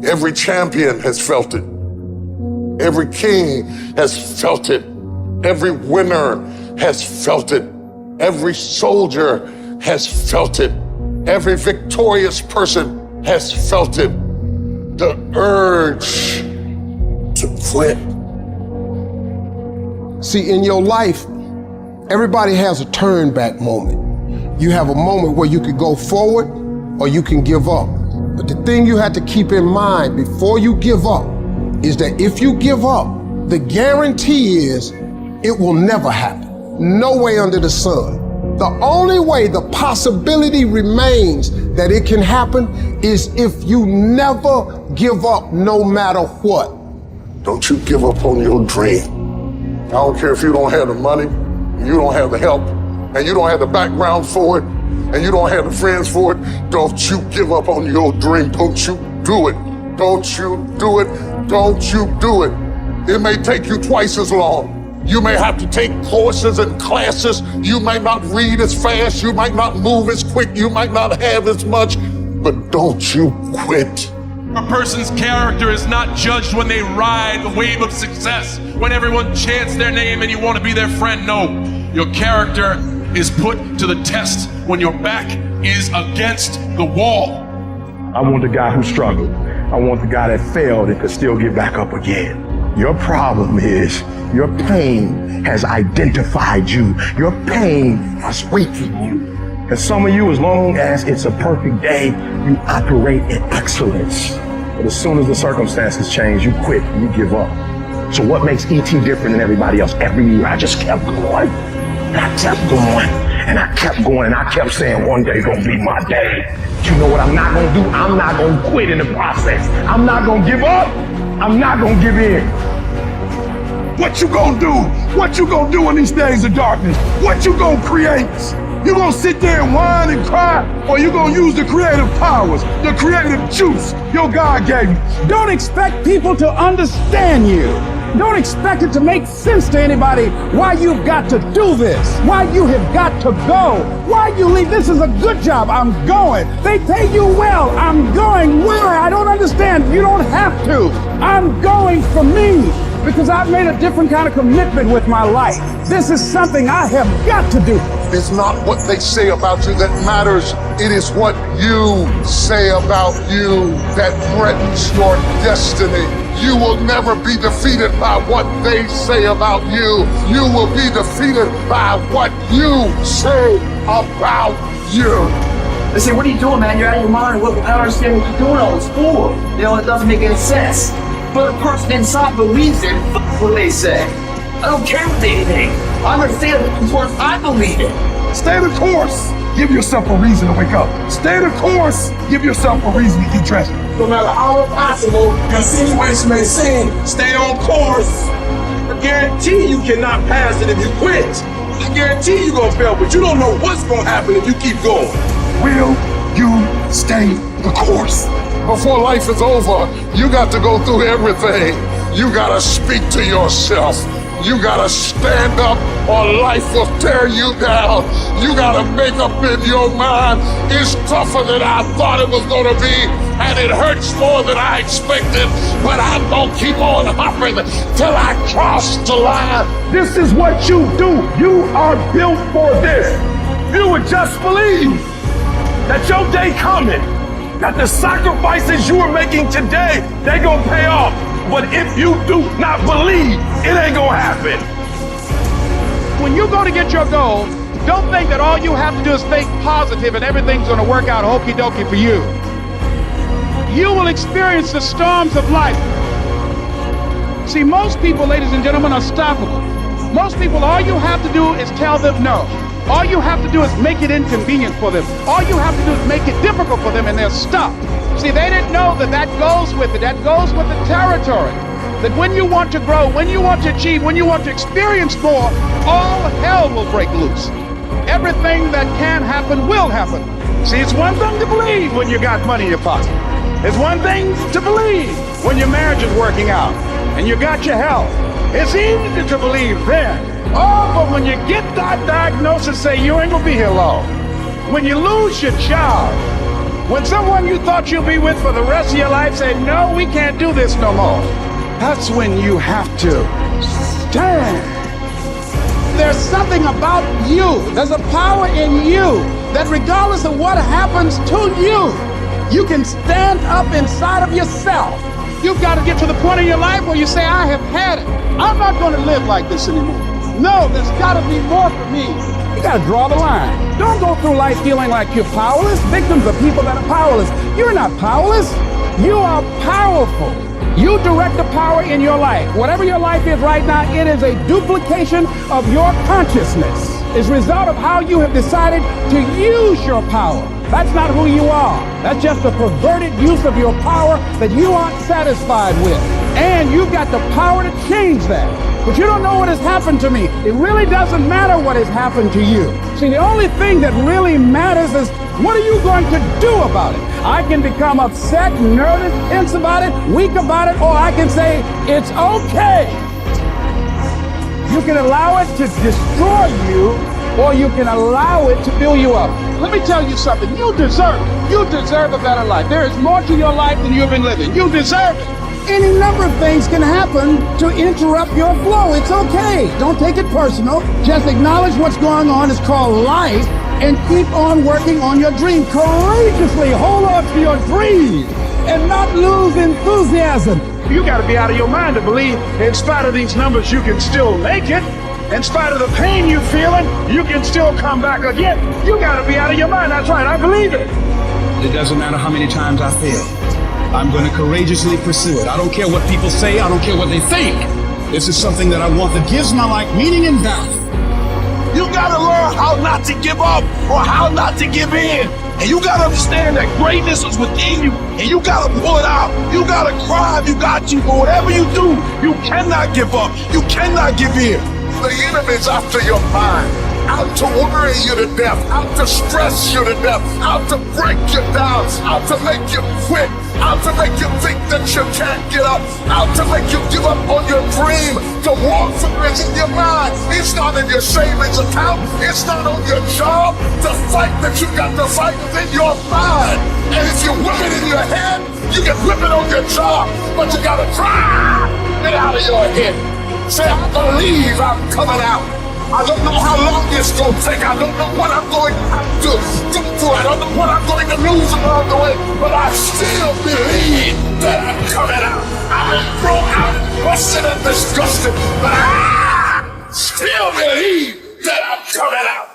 Every champion has felt it. Every king has felt it. Every winner has felt it. Every soldier has felt it. Every victorious person has felt it. The urge to quit. See, in your life, everybody has a turn back moment. You have a moment where you can go forward or you can give up. But the thing you have to keep in mind before you give up is that if you give up, the guarantee is it will never happen. No way under the sun. The only way the possibility remains that it can happen is if you never give up no matter what. Don't you give up on your dream. I don't care if you don't have the money, you don't have the help, and you don't have the background for it, and you don't have the friends for it. Don't you give up on your dream. Don't you do it. Don't you do it. Don't you do it. It may take you twice as long. You may have to take courses and classes. You might not read as fast. You might not move as quick. You might not have as much, but don't you quit. A person's character is not judged when they ride the wave of success, when everyone chants their name and you want to be their friend. No, your character is put to the test when your back is against the wall. I want the guy who struggled. I want the guy that failed and could still get back up again. Your problem is your pain has identified you. Your pain has weakened you. And some of you, as long as it's a perfect day, you operate in excellence. But as soon as the circumstances change, you quit and you give up. So what makes ET different than everybody else? Every year I just kept going. And I kept going. And I kept going. And I kept saying one day gonna be my day. But you know what I'm not gonna do? I'm not gonna quit in the process. I'm not gonna give up. I'm not gonna give in. What you gonna do? What you gonna do in these days of darkness? What you gonna create? You gonna sit there and whine and cry, or you gonna use the creative powers, the creative juice your God gave you? Don't expect people to understand you. Don't expect it to make sense to anybody why you've got to do this, why you have got to go, why you leave. This is a good job. I'm going. They pay you well. I'm going. Where? I don't understand. You don't have to. I'm going for me because I've made a different kind of commitment with my life. This is something I have got to do. It's not what they say about you that matters. It is what you say about you that threatens your destiny. You will never be defeated by what they say about you. You will be defeated by what you say about you. They say, what are you doing, man? You're out of your mind. Look, I don't understand what you're doing all this for. You know, it doesn't make any sense. But a person inside believes it. F what they say. I don't care what they think. I'm going to stay the course I believe in. Stay the course. Give yourself a reason to wake up. Stay the course. Give yourself a reason to get dressed. No matter how impossible your situation may seem, stay on course. I guarantee you cannot pass it if you quit. I guarantee you're going to fail, but you don't know what's going to happen if you keep going. Will you stay the course? Before life is over, you got to go through everything. You got to speak to yourself. You got to stand up or life will tear you down. You got to make up in your mind, it's tougher than I thought it was going to be, and it hurts more than I expected, but I'm going to keep on hopping till I cross the line. This is what you do. You are built for this. You would just believe that your day coming, that the sacrifices you are making today, they gonna pay off. But if you do not believe, it ain't gonna happen. When you go to get your goal, don't think that all you have to do is think positive and everything's gonna work out okie dokie for you. You will experience the storms of life. See, most people, ladies and gentlemen, are stoppable. Most people, all you have to do is tell them no. All you have to do is make it inconvenient for them. All you have to do is make it difficult for them, and they're stuck. See, they didn't know that that goes with it. That goes with the territory. That when you want to grow, when you want to achieve, when you want to experience more, all hell will break loose. Everything that can happen will happen. See, it's one thing to believe when you got money in your pocket. It's one thing to believe when your marriage is working out and you got your health. It's easy to believe then. Oh, but when you get that diagnosis, say you ain't gonna be here long. When you lose your job, When someone you thought you'd be with for the rest of your life say, no, we can't do this no more, that's when you have to stand. There's something about you, there's a power in you that regardless of what happens to you, you can stand up inside of yourself. You've got to get to the point in your life where you say, I have had it. I'm not going to live like this anymore. No, there's got to be more for me. You got to draw the line. Don't go through life feeling like you're powerless. Victims are people that are powerless. You're not powerless. You are powerful. You direct the power in your life. Whatever your life is right now, it is a duplication of your consciousness. It's a result of how you have decided to use your power. That's not who you are. That's just a perverted use of your power that you aren't satisfied with. And you've got the power to change that. But you don't know what has happened to me. It really doesn't matter what has happened to you. See, the only thing that really matters is what are you going to do about it? I can become upset, nervous, tense about it, weak about it, or I can say, it's okay. You can allow it to destroy you, or you can allow it to build you up. Let me tell you something. You deserve it. You deserve a better life. There is more to your life than you've been living. You deserve it. Any number of things can happen to interrupt your flow. It's okay. Don't take it personal. Just acknowledge what's going on. It's called life. And keep on working on your dream. Courageously hold on to your dream and not lose enthusiasm. You got to be out of your mind to believe in spite of these numbers, you can still make it. In spite of the pain you're feeling, you can still come back again. You got to be out of your mind. That's right. I believe it. It doesn't matter how many times I fail. I'm going to courageously pursue it. I don't care what people say. I don't care what they think. This is something that I want that gives my life meaning and value. You gotta learn how not to give up or how not to give in. And you gotta understand that greatness is within you and you gotta pull it out. You gotta cry if you got to, but whatever you do, you cannot give up. You cannot give in. The enemy's after your mind, out to worry you to death, out to stress you to death, out to break you down, out to make you quit, out to make you think that you can't get up, out to make you give up on your dream. The warfare is in your mind. It's not in your savings account. It's not on your job. The fight that you got to fight is in your mind. And if you whip it in your head, you can whip it on your job, but you gotta try it out of your head. Say, I believe I'm coming out. I don't know how long it's going to take. I don't know what I'm going to have to go through. I don't know what I'm going to lose along the way. But I still believe that I'm coming out. I'm thrown out, busted and disgusted. But I still believe that I'm coming out.